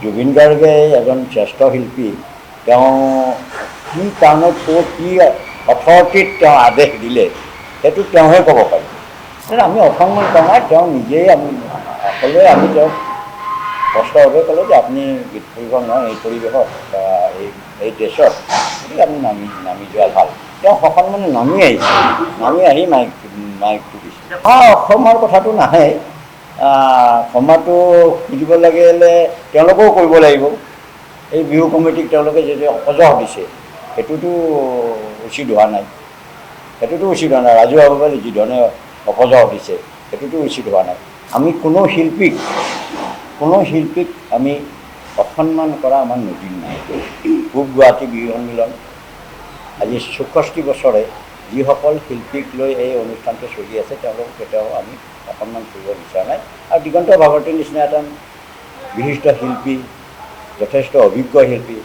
জুবিন গাৰ্গে এজন শ্ৰেষ্ঠ শিল্পী। তেওঁ কি কাৰণত কি অথৰিটিত তেওঁ আদেশ দিলে সেইটো তেওঁহে ক'ব পাৰিব। আমি অসন্মান কৰা নাই, তেওঁ নিজেই আমি সকলোৱে আমি তেওঁক স্পষ্টভাৱে ক'লোঁ যে আপুনি গীত পৰিৱেশন নহয় এই পৰিৱেশত বা এই ড্ৰেছত, গতিকে আপুনি নামি যোৱা ভাল। তেওঁ সসন্মানে নামি আহিছে, নামি আহি মাইকটো দিছে। অসমৰ কথাটো নাহে, ক্ষমাটো খুজিব লাগিলে তেওঁলোকেও কৰিব লাগিব। এই বিহু কমিটিক তেওঁলোকে যদি অপজহ দিছে সেইটোতো উচিত হোৱা নাই, সেইটোতো উচিত হোৱা নাই। ৰাজহুৱাভাৱে যিধৰণে অপজহ দিছে সেইটোতো উচিত হোৱা নাই। আমি কোনো শিল্পীক আমি অসন্মান কৰা আমাৰ নজিৰ নাই। পূব গুৱাহাটী বিহু সন্মিলন আজি ৬৪ বছৰে যিসকল শিল্পীক লৈ এই অনুষ্ঠানটো চলি আছে তেওঁলোকক কেতিয়াও আমি অসন্মান কৰিব বিচৰা নাই। আৰু দিগন্ত ভাগৱতীৰ নিচিনা এজন বিশিষ্ট শিল্পী, যথেষ্ট অভিজ্ঞ শিল্পী,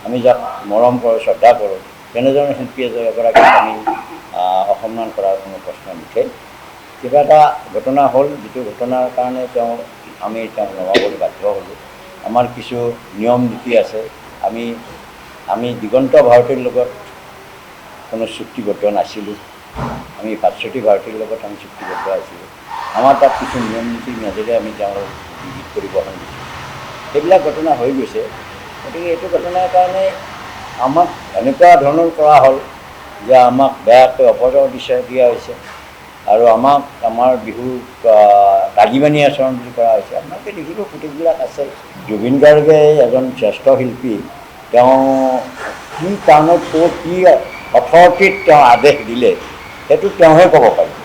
আমি যাক মৰম কৰোঁ, শ্ৰদ্ধা কৰোঁ, তেনেধৰণৰ শিল্পী এগৰাকীক আমি অসন্মান কৰাৰ কোনো প্ৰশ্ন নুঠে। কিবা এটা ঘটনা হ'ল, যিটো ঘটনাৰ কাৰণে আমি তেওঁক নমাবলৈ বাধ্য হ'লোঁ। আমাৰ কিছু নিয়ম নীতি আছে। আমি দিগন্ত ভাৰতীৰ লগত কোনো চুক্তিবদ্ধ নাছিলোঁ। আমি ভাস্বতী ভাৰতীৰ লগত আমি চুক্তিবদ্ধ আছিলোঁ। আমাৰ তাত কিছু নিয়ম নীতিৰ মাজেৰে আমি তেওঁলোকক গীত পৰিৱেশন দিছোঁ। সেইবিলাক ঘটনা হৈ গৈছে। গতিকে এইটো ঘটনাৰ কাৰণে আমাক এনেকুৱা ধৰণৰ কৰা হ'ল যে আমাক বেয়াকৈ অপজহ দিয়া হৈছে আৰু আমাক আমাৰ বিহুক তাগিবানী আচৰণ বুলি কৰা হৈছে। আপোনালোকে দেখিব গোটেইবিলাক আছে। জুবিন গাৰ্গে এজন শ্ৰেষ্ঠ শিল্পী। তেওঁ কি কাৰণত কি অথৰিটিত তেওঁ আদেশ দিলে সেইটো তেওঁহে ক'ব পাৰিব।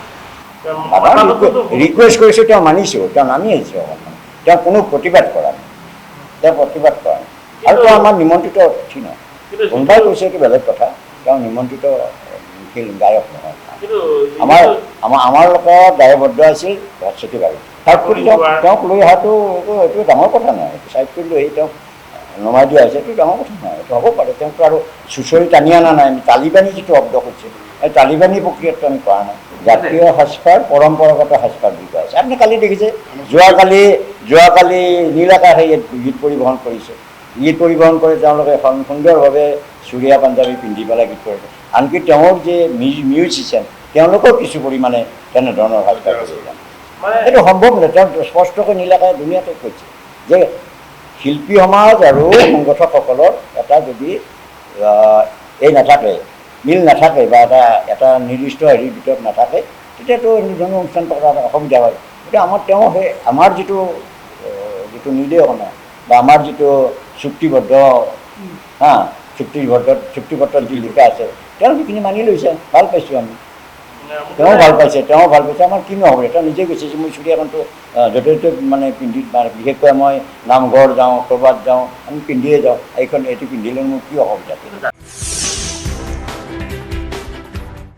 ৰিকুৱেষ্ট কৰিছোঁ, তেওঁ মানিছোঁ, তেওঁ নামি আহিছে অকণমান। তেওঁ কোনো প্ৰতিবাদ কৰা নাই, আৰু তেওঁ আমাৰ নিমন্ত্ৰিত অতিথি নহয়। কোনোবাই কৈছে এইটো বেলেগ কথা, তেওঁ নিমন্ত্ৰিত গায়ক নহয়। আমাৰ লগত দায়বদ্ধ আছিল ভাস্বতী ভাৰতী। ছাইড কৰি তেওঁক লৈ অহাটো এইটো ডাঙৰ কথা নহয়। ছাইড কৰি লৈ আহি তেওঁক নমাই দিয়া হৈছে, এইটো ডাঙৰ কথা নহয়। এইটো হ'ব পাৰে। তেওঁকতো আৰু চুঁচৰি টানি অনা নাই। আমি তালিবানী যিটো শব্দ কৈছে, এই তালিবানী প্ৰক্ৰিয়াটো আমি কৰা নাই। জাতীয় সাজপাৰ, পৰম্পৰাগত সাজপাৰ বুলি কোৱা হৈছে। আপুনি কালি দেখিছে, যোৱাকালি নীল আকাশে গীত পৰিৱেশন কৰিছে। গীত পৰিৱেশন কৰি তেওঁলোকে এখন সুন্দৰভাৱে চুৰীয়া পাঞ্জাবী পিন্ধি পেলাই গীত কৰিছে। আনকি তেওঁৰ যে মিউজিচিয়ান তেওঁলোকেও কিছু পৰিমাণে তেনেধৰণৰ সাজপাৰ কৰিছে। এইটো সম্ভৱ নহয়। তেওঁ স্পষ্টকৈ নীল আকাশে ধুনীয়াকৈ কৈছে যে শিল্পী সমাজ আৰু সংগঠকসকলৰ এটা যদি নাথাকে, মিল নাথাকে বা এটা নিৰ্দিষ্ট হেৰিৰ ভিতৰত নাথাকে, তেতিয়াতো এনেধৰণৰ অনুষ্ঠান কৰাত অসুবিধা হয়। গতিকে আমাৰ যিটো নিৰ্দেশনা বা আমাৰ যিটো চুক্তিবদ্ধ চুক্তিপত্ৰত যি লিখা আছে, তেওঁ সেইখিনি মানি লৈছে। ভাল পাইছোঁ আমি। তেওঁ ভাল পাইছে। আমাৰ কিনো হ'ব? তেওঁ নিজে কৈছে যে মই চুৰিয়াখনটো য'তে ত'তে মানে পিন্ধি, বিশেষকৈ মই নামঘৰ যাওঁ, ক'ৰবাত যাওঁ, আমি পিন্ধিয়ে যাওঁ। এইটো পিন্ধিলে মোৰ কি অসুবিধা?